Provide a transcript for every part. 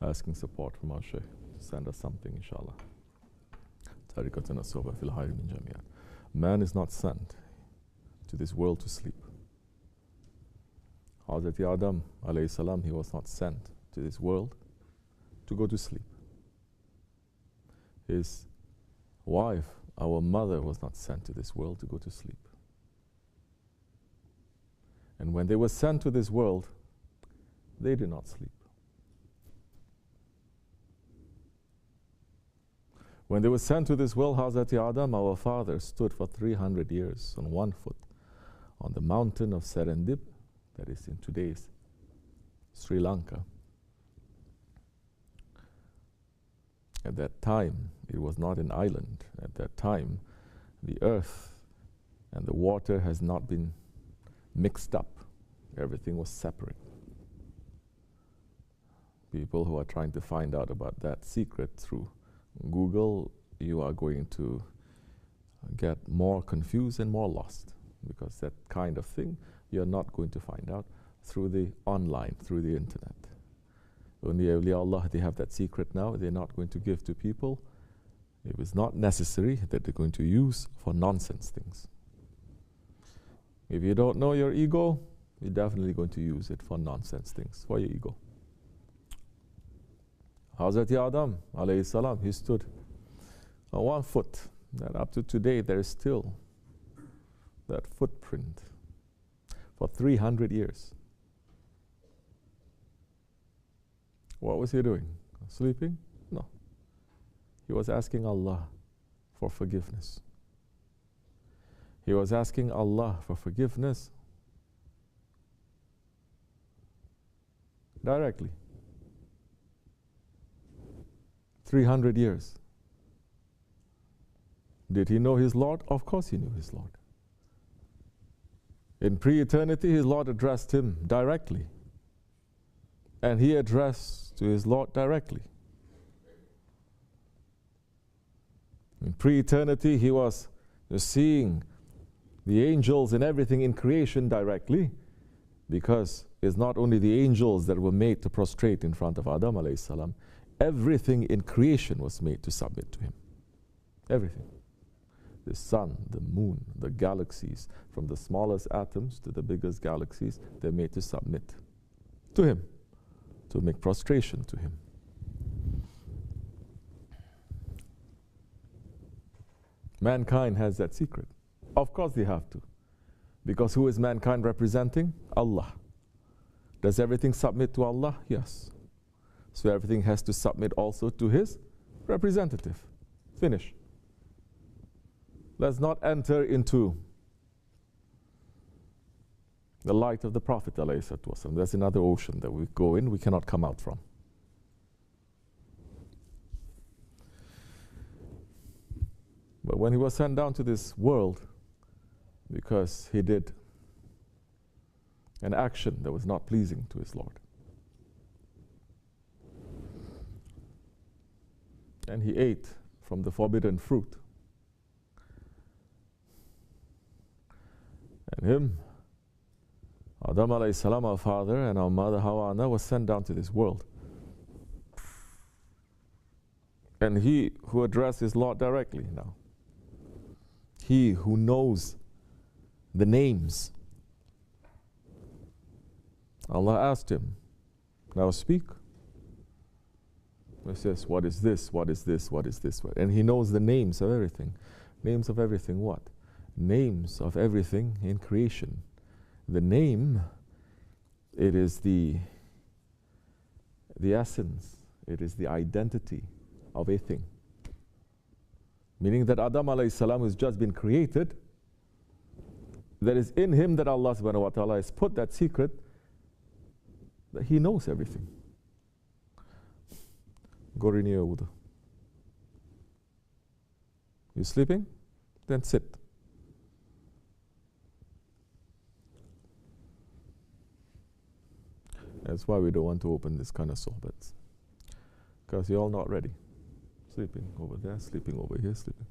asking support from our Shaykh to send us something, inshallah. Tariqatuna soba fil hayr min jami'an. Man is not sent to this world to sleep. Hazrat Adam alayhi salam, he was not sent to this world to go to sleep. His wife, our mother, was not sent to this world to go to sleep. And when they were sent to this world, they did not sleep. When they were sent to this world, Hazrat Adam, our father, stood for 300 years on one foot on the mountain of Serendip, that is in today's Sri Lanka. At that time, it was not an island. At that time, the earth and the water has not been mixed up. Everything was separate. People who are trying to find out about that secret through Google, you are going to get more confused and more lost, because that kind of thing you're not going to find out through the online, through the internet. Only awliya Allah, they have that secret now, they're not going to give to people. It was not necessary that they're going to use for nonsense things. If you don't know your ego, you're definitely going to use it for nonsense things, for your ego. Hazrat Adam alayhi salam, he stood on one foot, and up to today there is still that footprint for 300 years. What was he doing? Sleeping? No. He was asking Allah for forgiveness. He was asking Allah for forgiveness directly. 300 years. Did he know his Lord? Of course he knew his Lord. In pre-eternity, his Lord addressed him directly. And he addressed to his Lord directly. In pre-eternity, he was seeing the angels and everything in creation directly, because it's not only the angels that were made to prostrate in front of Adam alayhi salam, everything in creation was made to submit to him. Everything. The sun, the moon, the galaxies, from the smallest atoms to the biggest galaxies, they're made to submit to him, to make prostration to him. Mankind has that secret. Of course they have to. Because who is mankind representing? Allah. Does everything submit to Allah? Yes. So everything has to submit also to his representative. Finish. Let's not enter into the light of the Prophet ﷺ. There's another ocean that we go in, we cannot come out from. But when he was sent down to this world, because he did an action that was not pleasing to his Lord, and he ate from the forbidden fruit, and him, Adam alayhi salam, our father, and our mother Hawa was sent down to this world. And he who addressed his Lord directly now, he who knows the names, Allah asked him, now speak. He says, what is this? What is this? What is this? And he knows the names of everything. Names of everything what? Names of everything in creation. The name, it is the essence, it is the identity of a thing. Meaning that Adam alayhi salam, who's just been created, there is in him that Allah subhanahu wa ta'ala has put that secret that he knows everything. Go renew your wudu. You sleeping? Then sit. That's why we don't want to open this kind of sohbats, because you're all not ready. Sleeping over there, sleeping over here, sleeping.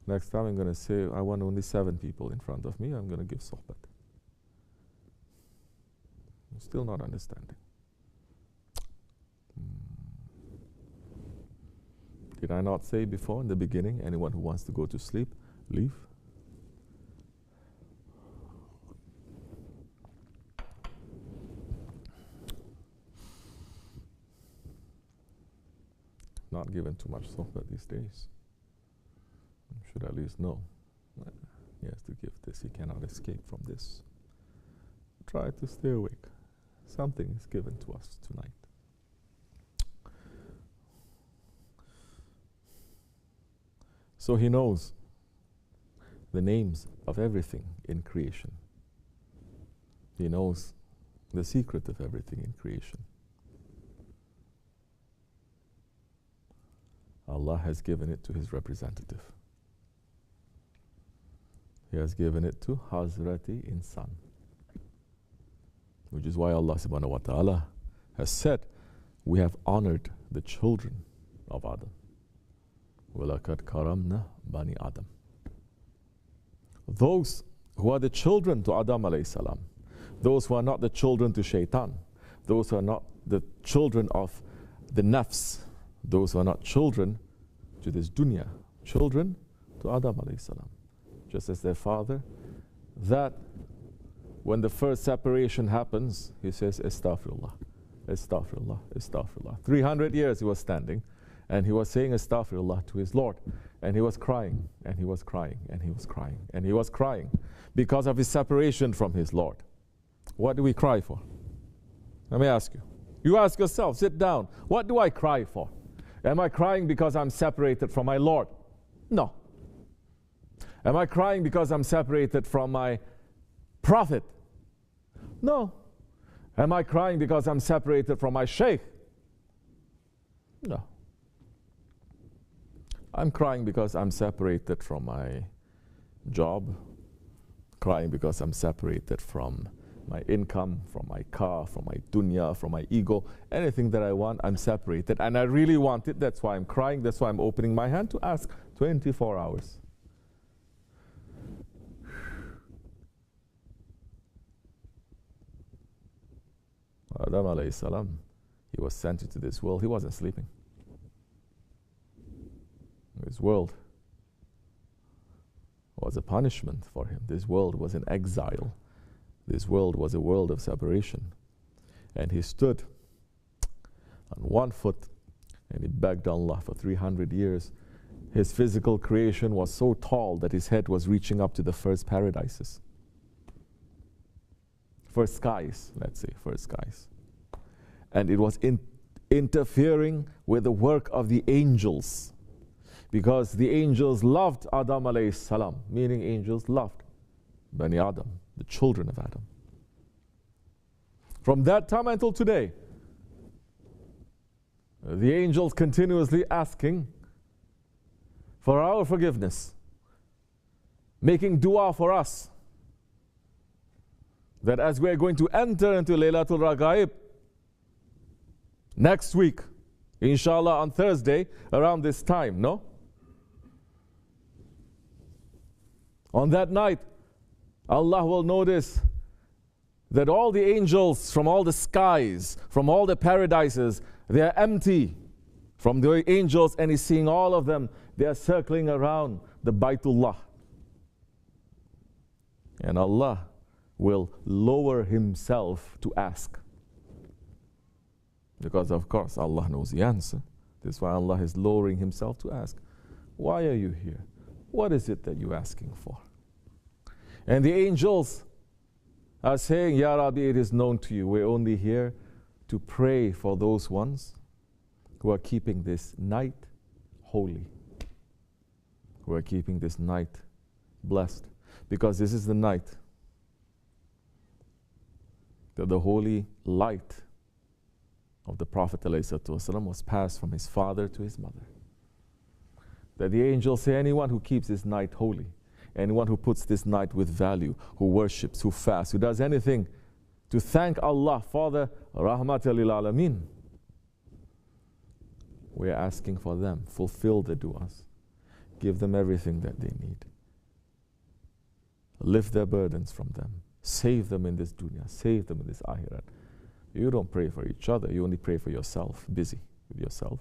Next time I'm going to say, I want only 7 people in front of me, I'm going to give sohbat. You're still not understanding. Did I not say before in the beginning, anyone who wants to go to sleep, leave? Not given too much sohbah these days. Should at least know. He has to give this. He cannot escape from this. Try to stay awake. Something is given to us tonight. So he knows the names of everything in creation. He knows the secret of everything in creation. Allah has given it to His representative. He has given it to Hazrati Insan. Which is why Allah subhanahu wa ta'ala has said, we have honored the children of Adam. وَلَقَدْ كَرَمْنَا بَنِي Adam. Those who are the children to Adam alayhi salam, those who are not the children to Shaitan, those who are not the children of the nafs, those who are not children to this dunya, children to Adam alayhi salam, just as their father, that when the first separation happens, he says, Astaghfirullah, Astaghfirullah, Astaghfirullah. 300 years he was standing, and he was saying Astaghfirullah to his Lord, and he was crying, and he was crying, and he was crying, and he was crying because of his separation from his Lord. What do we cry for? Let me ask you. You ask yourself, sit down. What do I cry for? Am I crying because I'm separated from my Lord? No. Am I crying because I'm separated from my Prophet? No. Am I crying because I'm separated from my Shaykh? No. I'm crying because I'm separated from my job, crying because I'm separated from my income, from my car, from my dunya, from my ego. Anything that I want, I'm separated. And I really want it. That's why I'm crying. That's why I'm opening my hand to ask 24 hours. Adam alayhi salam, he was sent into this world. He wasn't sleeping. This world was a punishment for him. This world was an exile. This world was a world of separation. And he stood on one foot and he begged Allah for 300 years. His physical creation was so tall that his head was reaching up to the first paradises. First skies, let's say, first skies. And it was interfering with the work of the angels, because the angels loved Adam alayhi salam, meaning angels loved Bani Adam, the children of Adam. From that time until today, the angels continuously asking for our forgiveness, making dua for us, that as we are going to enter into Laylatul Ragaib next week, inshallah on Thursday, around this time, no? On that night, Allah will notice that all the angels from all the skies, from all the paradises, they are empty from the angels, and He's seeing all of them. They are circling around the Baytullah. And Allah will lower Himself to ask. Because of course Allah knows the answer. That's why Allah is lowering Himself to ask, why are you here? What is it that you're asking for? And the angels are saying, Ya Rabbi, it is known to you. We're only here to pray for those ones who are keeping this night holy, who are keeping this night blessed. Because this is the night that the holy light of the Prophet ﷺ was passed from his father to his mother. That the angels say, anyone who keeps this night holy, anyone who puts this night with value, who worships, who fasts, who does anything to thank Allah for the Rahmatul lil Alameen, we are asking for them, fulfill the du'as, give them everything that they need, lift their burdens from them, save them in this dunya, save them in this akhirat. You don't pray for each other, you only pray for yourself, busy with yourself.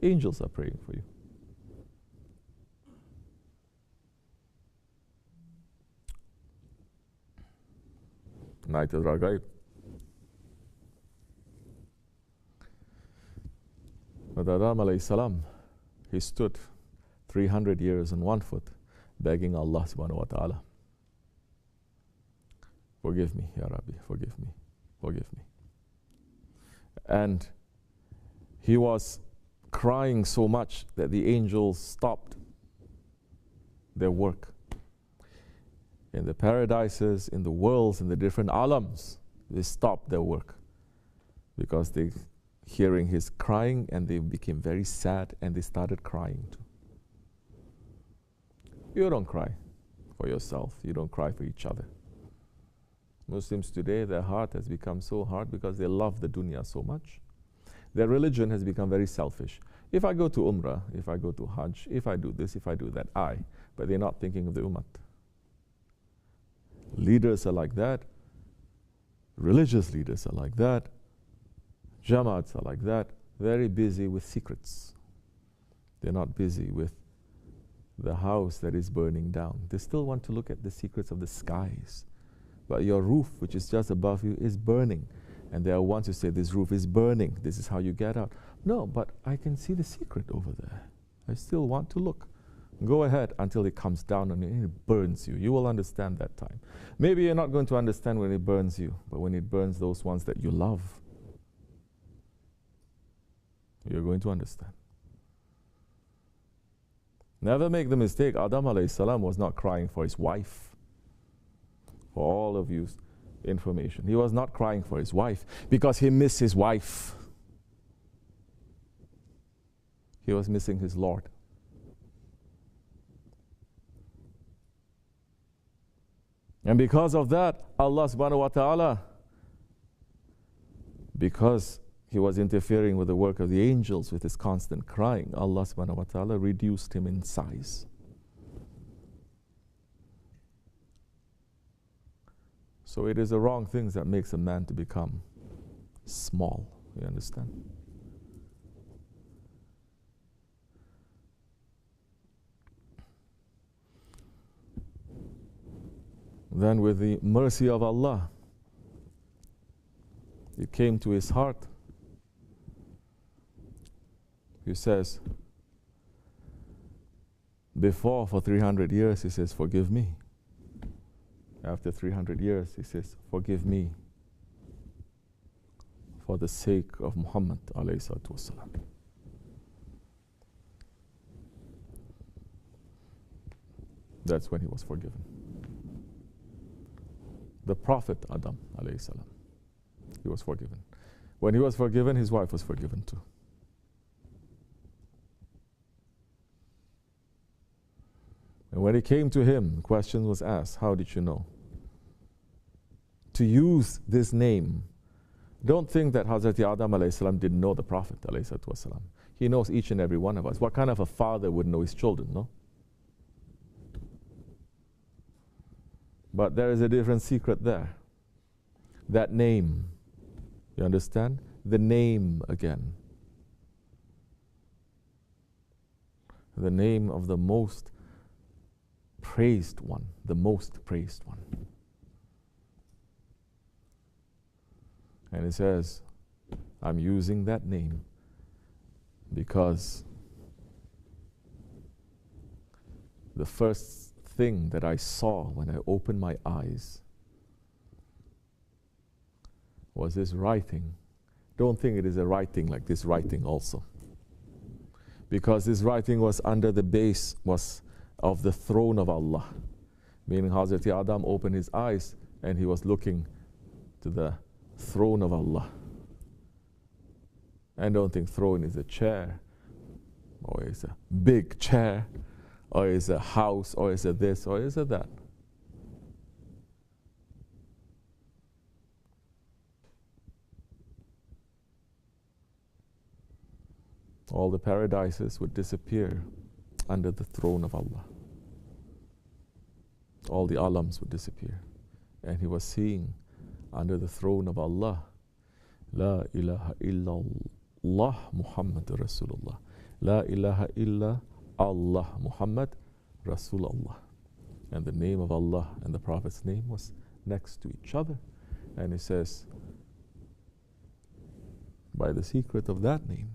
Angels are praying for you. Night al-Raghaib. But Adam alayhi salam, he stood 300 years on one foot, begging Allah subhanahu wa ta'ala, forgive me, Ya Rabbi, forgive me, forgive me. And he was crying so much that the angels stopped their work. In the paradises, in the worlds, in the different alams, they stopped their work because they hearing his crying, and they became very sad and they started crying too. You don't cry for yourself, you don't cry for each other. Muslims today, their heart has become so hard because they love the dunya so much. Their religion has become very selfish. If I go to Umrah, if I go to Hajj, if I do this, if I do that, but they're not thinking of the Ummah. Leaders are like that. Religious leaders are like that. Jamaats are like that. Very busy with secrets. They're not busy with the house that is burning down. They still want to look at the secrets of the skies. But your roof, which is just above you, is burning. And there are ones who say, this roof is burning. This is how you get out. No, but I can see the secret over there. I still want to look. Go ahead until it comes down on you and it burns you. You will understand that time. Maybe you're not going to understand when it burns you, but when it burns those ones that you love, you're going to understand. Never make the mistake, Adam alayhi salam was not crying for his wife. For all of you information, he was not crying for his wife because he missed his wife. He was missing his Lord. And because of that, Allah subhanahu wa ta'ala, because he was interfering with the work of the angels with his constant crying, Allah subhanahu wa ta'ala reduced him in size. So it is the wrong things that makes a man to become small. You understand? Then with the mercy of Allah, it came to his heart. He says, before for 300 years, he says, forgive me. After 300 years, he says, forgive me for the sake of Muhammad alayhi salatu wasalam. That's when he was forgiven. The Prophet Adam alayhi salam, he was forgiven. When he was forgiven, his wife was forgiven too. And when it came to him, the question was asked, how did you know to use this name? Don't think that Hazrat Adam alayhi salam didn't know the Prophet alayhi salam. He knows each and every one of us. What kind of a father would know his children, no? But there is a different secret there. That name, you understand? The name again. The name of the most praised one, the most praised one. And it says, I'm using that name because the first thing that I saw when I opened my eyes was this writing. Don't think it is a writing like this writing also. Because this writing was under the base of the throne of Allah. Meaning Hazrat Adam opened his eyes and he was looking to the throne of Allah. And don't think throne is a chair, or is a big chair, or is a house, or is it this, or is it that. All the paradises would disappear under the throne of Allah. All the alams would disappear. And he was seeing under the throne of Allah, La ilaha illallah Muhammad Rasulullah. La ilaha illa Allah Muhammad Rasulullah. And the name of Allah and the Prophet's name was next to each other. And he says, by the secret of that name,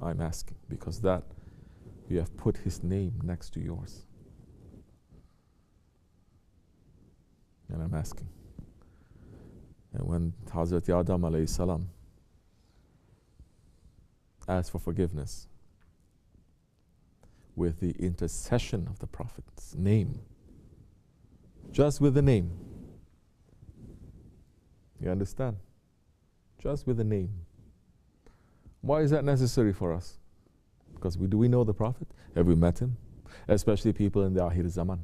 I'm asking, because that you have put his name next to yours. And I'm asking. And when Hazrat Adam alayhi salam asked for forgiveness with the intercession of the Prophet's name, just with the name, you understand? Just with the name. Why is that necessary for us? Because do we know the Prophet? Have we met him? Especially people in the Akhir Zaman.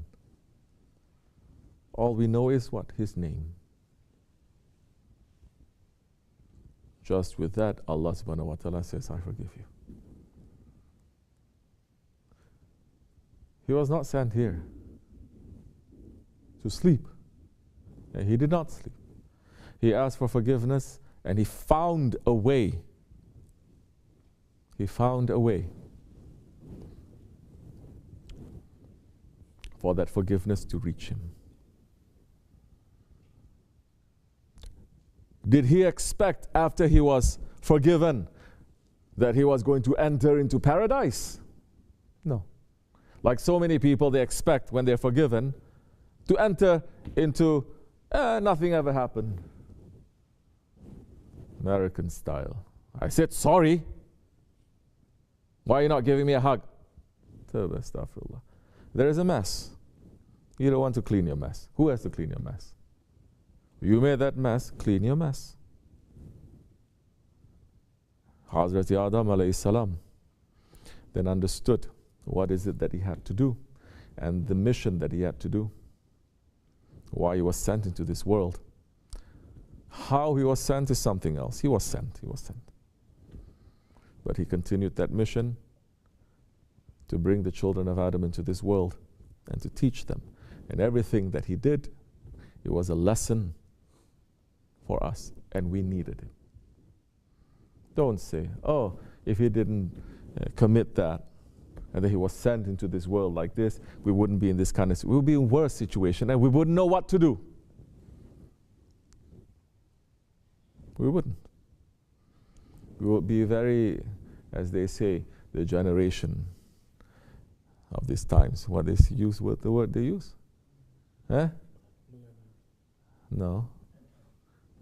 All we know is what? His name. Just with that, Allah subhanahu wa ta'ala says, I forgive you. He was not sent here to sleep. And he did not sleep. He asked for forgiveness and he found a way. He found a way for that forgiveness to reach him. Did he expect after he was forgiven that he was going to enter into paradise? No. Like so many people, they expect when they're forgiven to enter into nothing ever happened. American style. I said sorry. Why are you not giving me a hug? Astaghfirullah. There is a mess. You don't want to clean your mess. Who has to clean your mess? You made that mess, clean your mess. Hazrat Adam alayhi salam then understood what is it that he had to do and the mission that he had to do. Why he was sent into this world. How he was sent is something else. He was sent. But he continued that mission to bring the children of Adam into this world and to teach them. And everything that he did, it was a lesson for us, and we needed it. Don't say, oh, if he didn't commit that, and then he was sent into this world like this, we wouldn't be in this kind of, we would be in a worse situation, and we wouldn't know what to do. We wouldn't. We would be very, as they say, the generation of these times. What they use, what the word they use? Eh? No.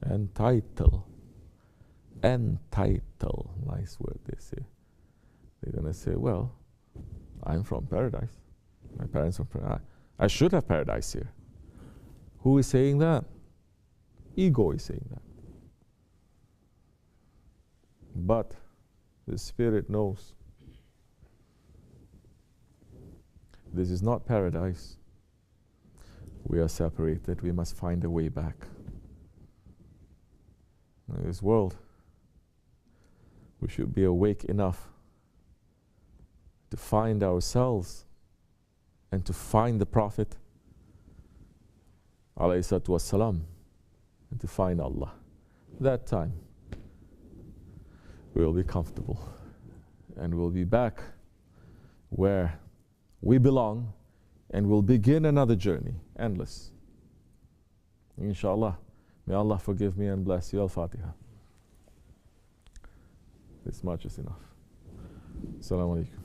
Entitle. Nice word they say. They're going to say, well, I'm from paradise. My parents are from paradise. I should have paradise here. Who is saying that? Ego is saying that. But the Spirit knows this is not paradise. We are separated. We must find a way back. In this world, we should be awake enough to find ourselves and to find the Prophet alayhi salatu wassalam, and to find Allah. That time we'll be comfortable and we'll be back where we belong, and we'll begin another journey, endless. Inshallah. May Allah forgive me and bless you. Al-Fatiha. This much is enough. Assalamu alaikum.